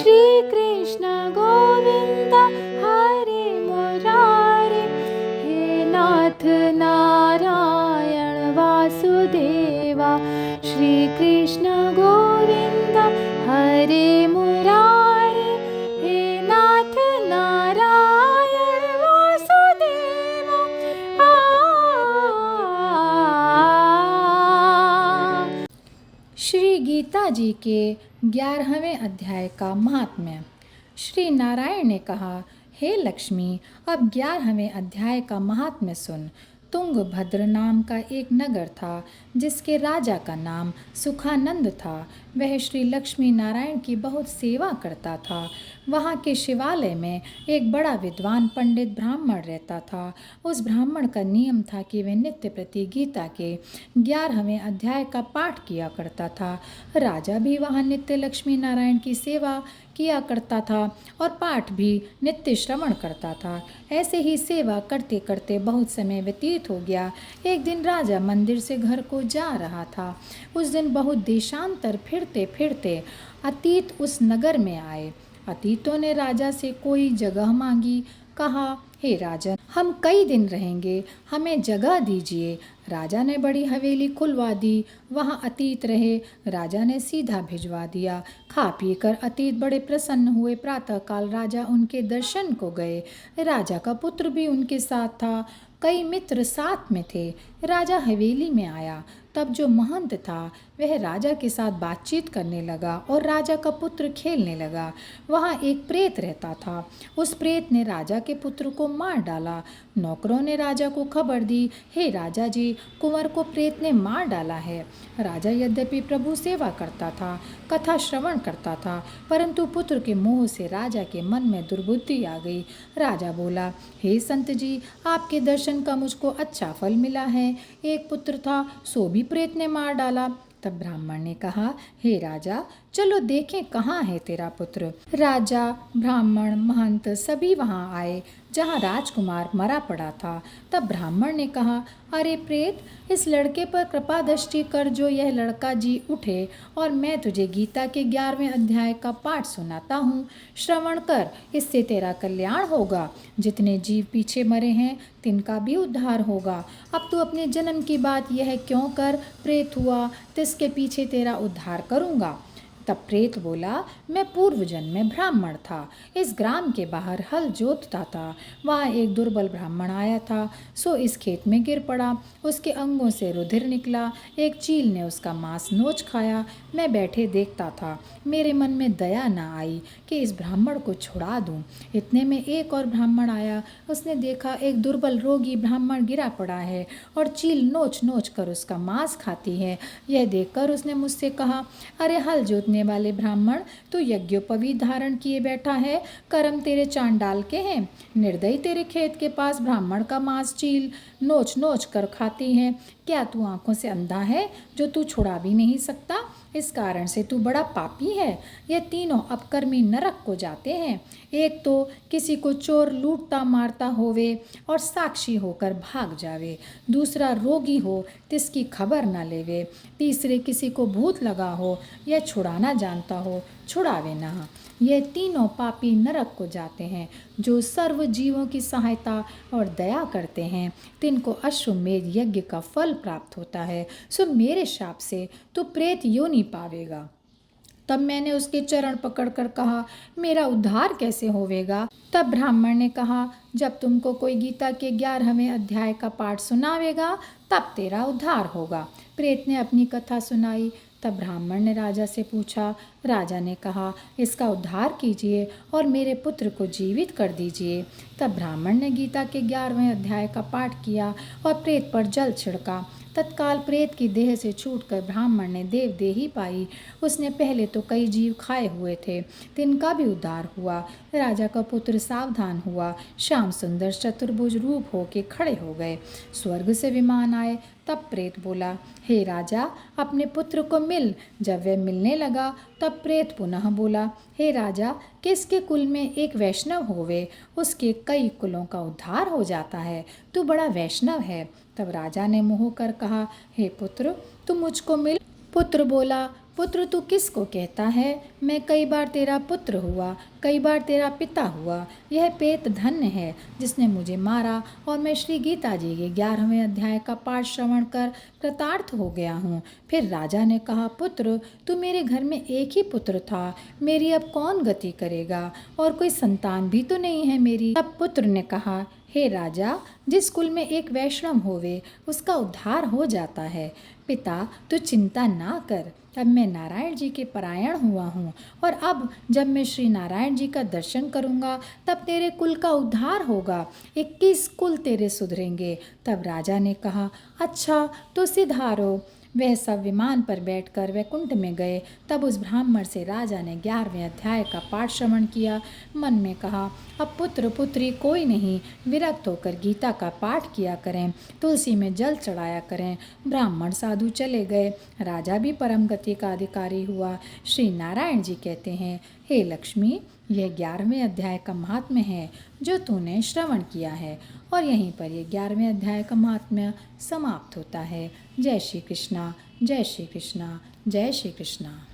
श्री कृष्ण गोविंद हरे मुरारे, हे नाथ नारायण वासुदेवा। श्री कृष्ण गोविंद हरे मुरारे, हे नाथ नारायण वासुदेवा। श्री गीता जी के 11वें अध्याय का महात्म्य। श्री नारायण ने कहा, हे लक्ष्मी, अब 11वें अध्याय का महात्म्य सुन। तुंगभद्र नाम का एक नगर था, जिसके राजा का नाम सुखानंद था। वह श्री लक्ष्मी नारायण की बहुत सेवा करता था। वहाँ के शिवालय में एक बड़ा विद्वान पंडित ब्राह्मण रहता था। उस ब्राह्मण का नियम था कि वह नित्य प्रति गीता के 11वें अध्याय का पाठ किया करता था। राजा भी वहाँ नित्य लक्ष्मी नारायण की सेवा किया करता था और पाठ भी नित्य श्रवण करता था। ऐसे ही सेवा करते करते बहुत समय व्यतीत हो गया। एक दिन राजा मंदिर से घर को जा रहा था। उस दिन बहुत देशांतर फिरते फिरते अतीत उस नगर में आए। अतीतों ने राजा से कोई जगह मांगी। कहा, हे राजन, हम कई दिन रहेंगे, हमें जगह दीजिए। राजा ने बड़ी हवेली खुलवा दी। वहाँ अतीत रहे। राजा ने सीधा भिजवा दिया। खा पी कर अतीत बड़े प्रसन्न हुए। प्रातःकाल राजा उनके दर्शन को गए। राजा का पुत्र भी उनके साथ था। कई मित्र साथ में थे। राजा हवेली में आया। तब जो महंत था वह राजा के साथ बातचीत करने लगा और राजा का पुत्र खेलने लगा। वहाँ एक प्रेत रहता था। उस प्रेत ने राजा के पुत्र को मार डाला। नौकरों ने राजा को खबर दी, हे राजा जी, कुंवर को प्रेत ने मार डाला है। राजा यद्यपि प्रभु सेवा करता था, कथा श्रवण करता था, परंतु पुत्र के मोह से राजा के मन में दुर्बुद्धि आ गई। राजा बोला, हे संत जी, आपके दर्शन का मुझको अच्छा फल मिला है। एक पुत्र था, सो भी प्रेत ने मार डाला। तब ब्राह्मण ने कहा, हे राजा, चलो देखें कहाँ है तेरा पुत्र। राजा, ब्राह्मण, महंत सभी वहाँ आए जहाँ राजकुमार मरा पड़ा था। तब ब्राह्मण ने कहा, अरे प्रेत, इस लड़के पर कृपा दृष्टि कर, जो यह लड़का जी उठे और मैं तुझे गीता के 11वें अध्याय का पाठ सुनाता हूँ। श्रवण कर, इससे तेरा कल्याण होगा। जितने जीव पीछे मरे हैं तिनका भी उद्धार होगा। अब तू अपने जन्म की बात यह क्यों कर प्रेत हुआ, तिसके पीछे तेरा उद्धार करूँगा। तब प्रेत बोला, मैं पूर्व जन्म में ब्राह्मण था, इस ग्राम के बाहर हल जोतता था। वहाँ एक दुर्बल ब्राह्मण आया था, सो इस खेत में गिर पड़ा। उसके अंगों से रुधिर निकला। एक चील ने उसका मांस नोच खाया। मैं बैठे देखता था। मेरे मन में दया न आई कि इस ब्राह्मण को छुड़ा दूं। इतने में एक और ब्राह्मण आया। उसने देखा एक दुर्बल रोगी ब्राह्मण गिरा पड़ा है और चील नोच नोच कर उसका मांस खाती है। यह देखकर उसने मुझसे कहा, अरे हल जोतने वाले ब्राह्मण, तू यज्ञोपवीत धारण किए बैठा है, कर्म तेरे चांडाल के हैं। निर्दयी तेरे खेत के पास ब्राह्मण का मांस चील नोच नोच कर खाती है। क्या तू आंखों से अंधा है जो तू छुड़ा भी नहीं सकता? इस कारण से तू बड़ा पापी है। ये तीनों अपकर्मी नरक को जाते हैं। एक तो किसी को चोर लूटता मारता होवे और साक्षी होकर भाग जावे। दूसरा रोगी हो, तिसकी खबर न लेवे। तीसरे किसी को भूत लगा हो या छुड़ाना जानता हो, छुड़ावे ना। ये तीनों पापी नरक को जाते हैं। जो सर्व जीवों की सहायता और दया करते हैं तिनको अश्वमेध यज्ञ का फल प्राप्त होता है। सो मेरे शाप से तू प्रेत योनि पावेगा। तब मैंने उसके चरण पकड़कर कहा, मेरा उद्धार कैसे होवेगा? तब ब्राह्मण ने कहा, जब तुमको कोई गीता के 11वें अध्याय का पाठ सुनावेगा तब तेरा उद्धार होगा। प्रेत ने अपनी कथा सुनाई। तब ब्राह्मण ने राजा से पूछा। राजा ने कहा, इसका उद्धार कीजिए और मेरे पुत्र को जीवित कर दीजिए। तब ब्राह्मण ने गीता के 11वें अध्याय का पाठ किया और प्रेत पर जल छिड़का। तत्काल प्रेत की देह से छूटकर ब्राह्मण ने देव देही पाई। उसने पहले तो कई जीव खाए हुए थे, तिनका भी उद्धार हुआ। राजा का पुत्र सावधान हुआ। श्याम सुंदर चतुर्भुज रूप होके खड़े हो गए। स्वर्ग से विमान आए। तब प्रेत बोला, हे राजा, अपने पुत्र को मिल। जब वह मिलने लगा तब प्रेत पुनः बोला, हे राजा, किसके कुल में एक वैष्णव होवे, उसके कई कुलों का उद्धार हो जाता है। तू बड़ा वैष्णव है। तब राजा ने मोह कर कहा, हे पुत्र, तू मुझको मिल। पुत्र बोला, पुत्र तू किसको कहता है? मैं कई बार तेरा पुत्र हुआ, कई बार तेरा पिता हुआ। यह पेट धन्य है जिसने मुझे मारा, और मैं श्री गीता जी के 11वें अध्याय का पाठ श्रवण कर कृतार्थ हो गया हूँ। फिर राजा ने कहा, पुत्र तू मेरे घर में एक ही पुत्र था, मेरी अब कौन गति करेगा, और कोई संतान भी तो नहीं है मेरी। तब पुत्र ने कहा, हे राजा, जिस कुल में एक वैष्णव होवे उसका उद्धार हो जाता है। पिता तू चिंता ना कर, अब मैं नारायण जी के परायण हुआ हूँ, और अब जब मैं श्री नारायण जी का दर्शन करूँगा तब तेरे कुल का उद्धार होगा, 21 कुल तेरे सुधरेंगे। तब राजा ने कहा, अच्छा तो सिधारो। वह सब विमान पर बैठकर वैकुंठ में गए। तब उस ब्राह्मण से राजा ने 11वें अध्याय का पाठ श्रवण किया। मन में कहा, अब पुत्र पुत्री कोई नहीं, विरक्त होकर गीता का पाठ किया करें, तुलसी में जल चढ़ाया करें। ब्राह्मण साधु चले गए। राजा भी परम गति का अधिकारी हुआ। श्री नारायण जी कहते हैं, हे लक्ष्मी, यह 11वें अध्याय का महात्म्य है जो तूने श्रवण किया है। और यहीं पर ये 11वें अध्याय का महात्म्य समाप्त होता है। जय श्री कृष्णा, जय श्री कृष्णा, जय श्री कृष्णा।